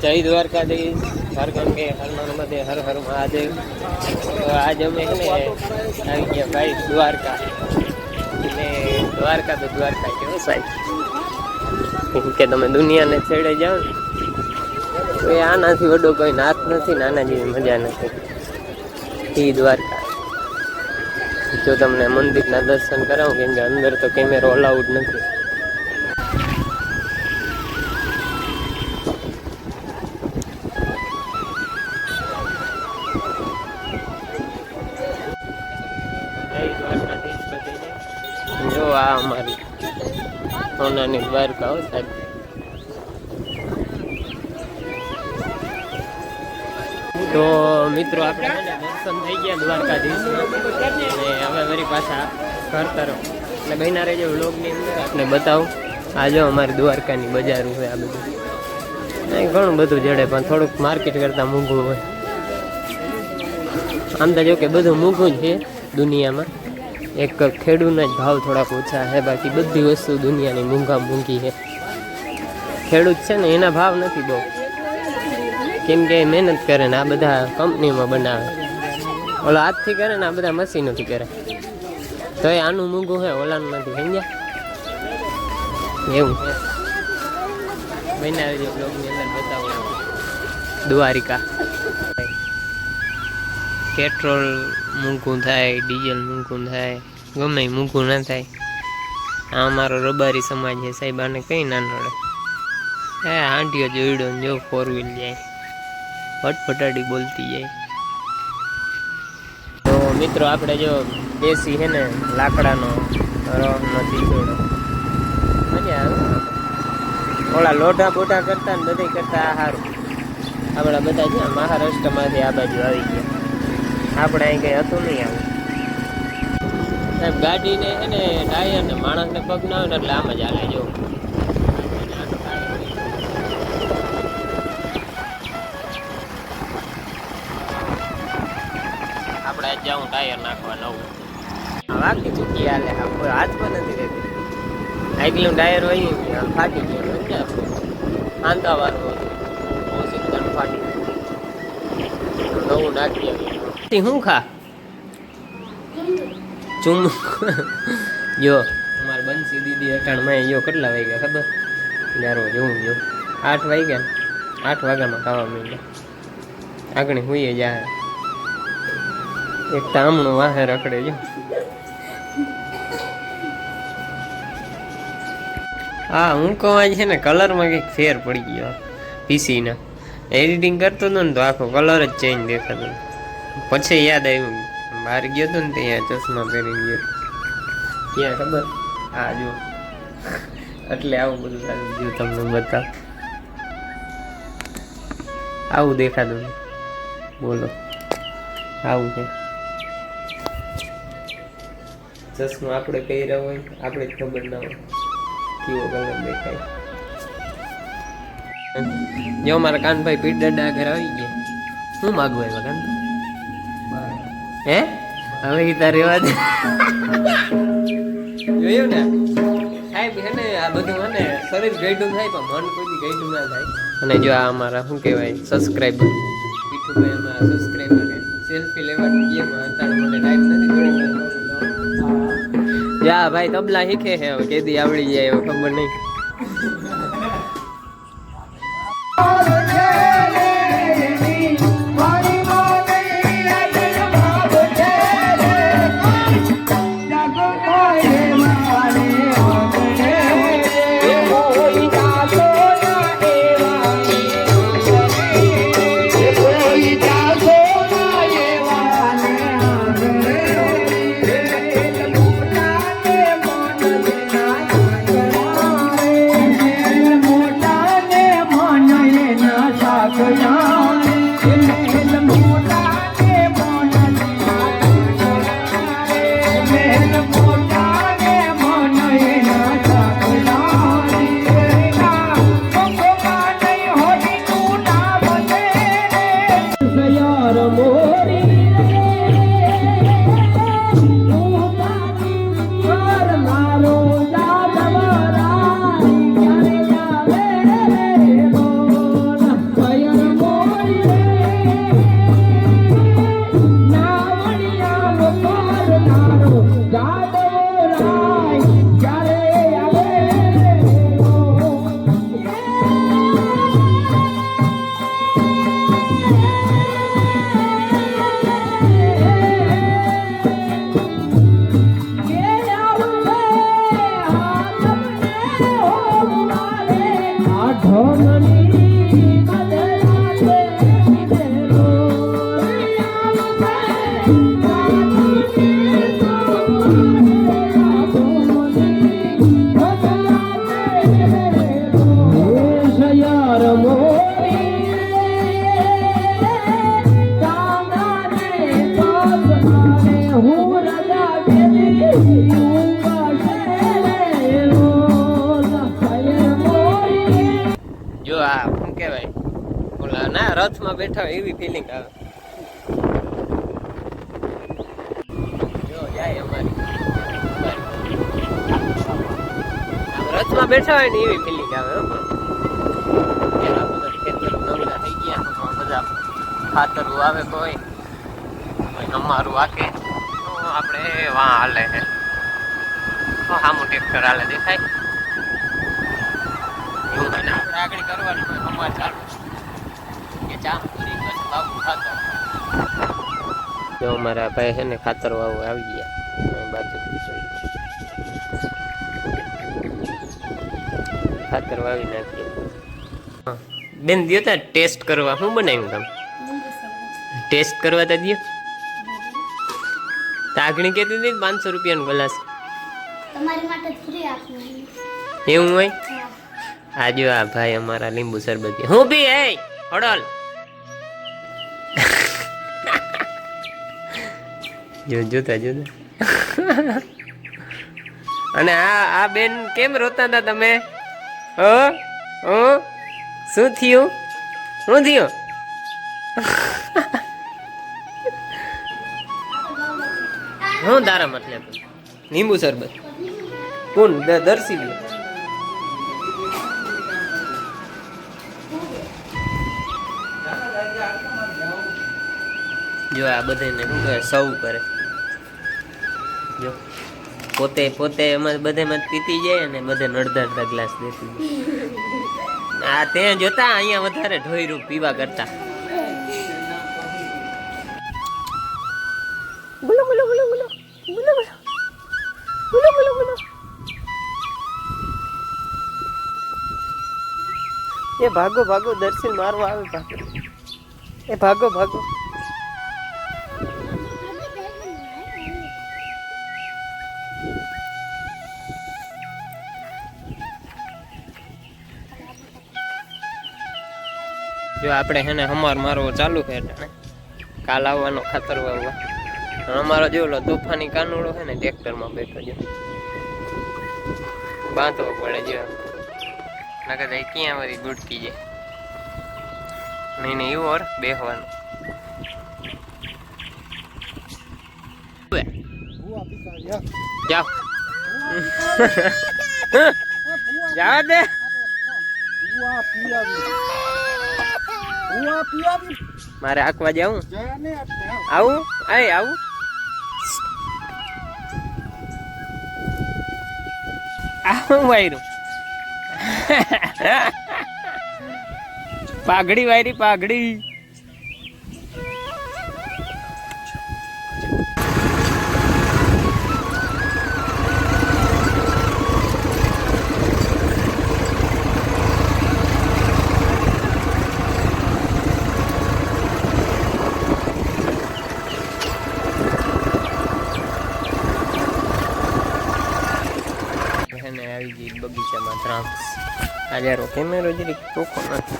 જય દ્વારકાધીશ, હર ગંગે હર નર્મદે હર હર મહાદેવ। તો આજ અમે છે ને આવી ગયા ભાઈ દ્વારકા, ને દ્વારકા તો દ્વારકા કેવો સાહેબ, કે તમે દુનિયાને છેડે જાઓ ને તો એ આનાથી વડો કોઈ નાથ નથી, નાના જેવી મજા નથી। એ દ્વારકા, જો તમને મંદિરના દર્શન કરાવું, કેમ કે અંદર તો કેમેરો અલાઉડ નથી। જો આ અમારી સોનાની દ્વારકા હો સાહેબ। તો મિત્રો આપણે દર્શન થઈ ગયા દ્વારકાધીશ, અને હવે વળી પાછા ઘર તરફ, એટલે બહેના રહેજો વ્લોગની અંદર આપણે બતાવું। આ જો અમારી દ્વારકાની બજારું હોય, આ બધું ઘણું બધું જડે, પણ થોડુંક માર્કેટ કરતાં મોંઘું હોય। આમ તો જો કે બધું મોંઘું જ છે દુનિયામાં, એક ખેડૂતના જ ભાવ થોડાક ઓછા છે, બાકી બધી વસ્તુ દુનિયાની મોંઘી છે। ખેડૂત છે ને એના ભાવ નથી બહુ, કેમ કે મહેનત કરે ને આ બધા કંપનીમાં બનાવે, ઓલા હાથથી કરે ને આ બધા મશીનોથી કરે, તો એ આનું મોંઘું છે, ઓલાનું નથી, સમજ્યા? એવું છે। બનાવી દો બ્લોગની અંદર બતાવો દ્વારિકા। પેટ્રોલ મોંઘું થાય, ડીઝલ મોંઘું થાય, ગમે મોંઘું ના થાય। આ અમારો રબારી સમાજ છે સાહેબ, આને કંઈ ના નડે। હે આંટીઓ જોઈડો જો 4 વ્હીલ જાય, ફટફટાડી બોલતી જાય। તો મિત્રો આપણે જો દેશી છે ને લાકડાનો રસનો તીખોડો, મજા આવે। ઓલા લોઢા બોઢા કરતા ને બધે કરતા આ સારું। આપણા બધા છે મહારાષ્ટ્રમાંથી આ બાજુ આવી ગયા, આપણે અહીં કંઈ હતું નહીં આવું સાહેબ। ગાડીને છે ને ટાયર ને માણસને પગ ના આવે ને એટલે આમ જ હાલે। જો આપણે આજ જાઉં ટાયર નાખવા નવું, વાકી ચૂકી હાલે, કોઈ હાથમાં નથી રહેતી। આગલું ટાયર હોય ફાટી ગયું, આંતાવાળું હતું ફાટી નવું નાખી આવી। શું ખા ચુમ જો અમારે બંસી દીદી અટાણમાં જો કેટલા વાગ્યા ખબર? યારો જોઉં જો 8 વાગ્યા, 8 વાગ્યામાં ખાવા માંડ્યા, આગળ હુઈએ જાય। એક તામણું વાહે રખડે જો। હા હું કહું છે ને કલરમાં કંઈક ફેર પડી ગયો પીસીના, એડિટિંગ કરતો હતો ને તો આખો કલર જ ચેન્જ દેખાતો, પછી યાદ આવ્યું બહાર ગયો હતો ને ત્યાં ચશ્મા પહેરી ગયો, ક્યાં ખબર? હા જો, એટલે આવું બધું સારું જો તમને બતાવ, આવું દેખાતું બોલો, આવું છે ચશ્મા। આપણે પહેર્યા હોય આપણે જ ખબર ના હોય કેવો કલર દેખાય। જો મારા કાનભાઈ પીઠ દાડા ઘર આવી ગયા, શું માગવું એમાં કાન? હે હવે ઈ તારે રેવા દે, જોયું ને સાહેબ હે ને આ બધું મને શરીર ગઈડું થાય પણ મન કોઈ દી ગઈડું ના થાય। અને જો આ અમારા શું કહેવાય સબસ્ક્રાઈબર, પીઠુભાઈ અમારા સબસ્ક્રાઈબર સેલ્ફી લેવા ગેમાં અત્યારે મને ટાઈમ નથી થોડી, જા ભાઈ તબલા શીખે છે હવે, કેદી આવડી જાય હવે ખબર નહીં। જો આ શું કહેવાય ઓલા ના રથમાં બેઠા હોય એવી ફિલિંગ આવે. જો જાય અમારી રથમાં બેઠા હોય ને એવી ફિલિંગ આવે. પેલા બધા ખેતર નવરા થઈ ગયા, બધા ખાતરું આવે કોઈ અમારું વાકે આપણે વાં હાલે છે. સામું ટ્રેક્ટર હાલે દેખાય એવું. અને આપણે આગળ કરવાનું હોય અમારે ચાલુ કે ચામ પૂરી બાબુ ખાતર. જો અમારા ભાઈ છે ને ખાતર વાવું આવી ગયા બાજુ ખાતર વાવી નાખીએ. બેન દો તા ટેસ્ટ કરવા. શું બનાવ્યું તમે ટેસ્ટ કરવા તા દો? તાગણી કહેતી હતી 500 રૂપિયાનો ગ્લાસ તમારી માટે ફ્રી આપું એવું હોય. આ જો આ ભાઈ અમારા લીંબુ શરબત હું બી હે હોડલ જો જોતા જોતા. અને આ બેન કેમ રોતા હતા તમે? શું થયું? શું થયું? હું તારા મતલબ લીંબુ શરબત કોણ દર્શી ગયો? જો આ બધાને શું કહે સૌ કરે. જો પોતે પોતે એમાં બધેમાં પીતી જાય અને બધે અડધા ગ્લાસ દેતી જાય. આ તે જોતા અહીંયા વધારે ઢોયરું પીવા કરતા. બોલો બોલો બોલો બોલો બોલો બોલો બોલો બોલો બોલો. એ ભાગો ભાગો દર્શન મારવા આવે. ભાગો એ ભાગો ભાગો. જો આપણે હે ને હમાર મારવો ચાલુ છે એટલે કાલ આવવાનો ખાતર વાવવા. અમારો જો લો તોફાની કાનુડો છે ને ટ્રેક્ટરમાં બેઠો છે, બાંધવો પડે. જો નકર જાય ક્યાં વળી ગુડકી જાય. નહીં નહીં એવું ઓર બેહવાનું. જાઓ જાવ દે. મારે આંકવા જાઉં આવું આવું. આવું વાયરું પાઘડી વાયરી પાઘડી. આવી ગઈ બગીચામાં દ્રાક્ષ. આજે કેમેરો જરી ચોખ્ખો નથી.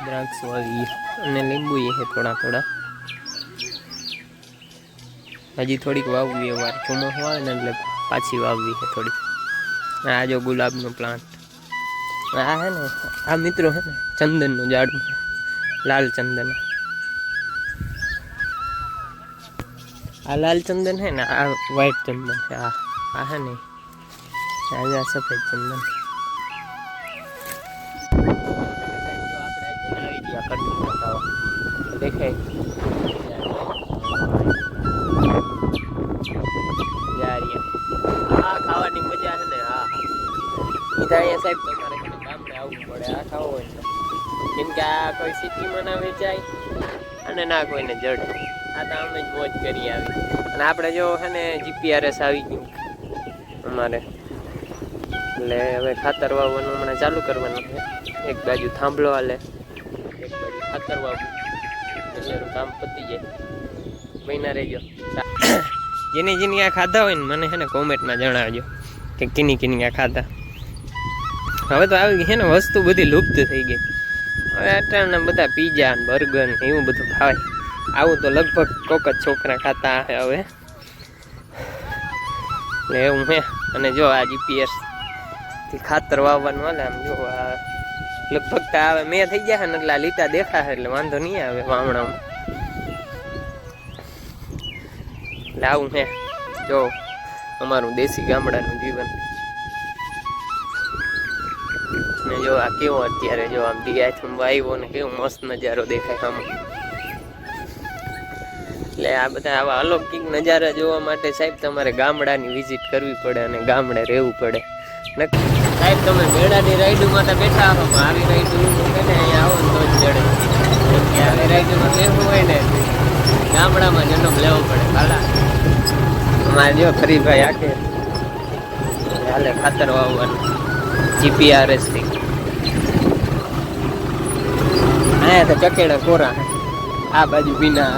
દ્રાક્ષ વાવી અને લીંબુ એ છે થોડા થોડા. હજી થોડીક વાવવી વાર ચોમાસું આવે ને એટલે પાછી વાવવી છે થોડી. આ જો ગુલાબનો પ્લાન્ટ. આ હે ને આ મિત્રો હે ને ચંદનનું ઝાડું છે, લાલ ચંદન. આ લાલ ચંદન है ना, આ વ્હાઈટ ચંદન છે. આ है ને આ સફેદ ચંદન. દેખાય આ ખાવાની મજા છે ને. હા અહીંયા સાહેબ તમારે ગામડે આવવું પડે આ ખાવું હોય ને, કેમ કે આ કોઈ સિટીમાં ના વેચાય અને ના કોઈને જડે. આ તો અમે જ મોજ કરી આવી. અને આપણે જો છે ને જીપીઆરએસ આવી ગયું અમારે. એટલે હવે ખાતર વાવવાનું હમણાં ચાલુ કરવાનું છે. એક બાજુ થાંભલો હાલે, એક બાજુ ખાતર વાવવું, એટલે એનું કામ પતી જાય. મહિના રહેજો. જેની આ ખાધા હોય ને મને છે ને કોમેન્ટમાં જણાવજો કે કિની આ ખાધા. હવે તો આવી ગઈ છે ને વસ્તુ બધી લુપ્ત થઈ ગઈ. હવે અટાણા બધા પીઝા ને બર્ગર ને એવું બધું ખાવાય. આવું તો લગભગ કોક જ છોકરા ખાતા હશે હવે. એટલે એવું હે. અને જો આ જીપીએસ થી ખાતર વાવવાનું હાલે. આમ જો આ લગભગ તો આવે મેં થઈ ગયા ને એટલે આ લીટા દેખાશે એટલે વાંધો નહીં આવે વાવણામાં. એટલે આવું હે જો અમારું દેશી ગામડાનું જીવન. ને જો આ કેવો અત્યારે જો આમ દિયાથમ વાવ્યો ને કેવો મસ્ત નજારો દેખાય આમાં. એટલે આ બધા આવા અલૌકિક નજારા જોવા માટે સાહેબ તમારે ગામડાની વિઝિટ કરવી પડે અને ગામડે રહેવું પડે. સાહેબ તમે મેળાની રાઈડમાં તો બેઠા હો, આવી રાઈડ ને અહીંયા આવો ને તો જ ચડે. કે આવી રાઈડમાં બેસવું હોય ને ગામડામાં જન્મ લેવો પડે. હાલા અમારે જો ફરીભાઈ આખે હાલે ખાતર વાવવાનું જીપીઆરએસ થી. અહીંયા તો ચકેડા કોરા, આ બાજુ ભીના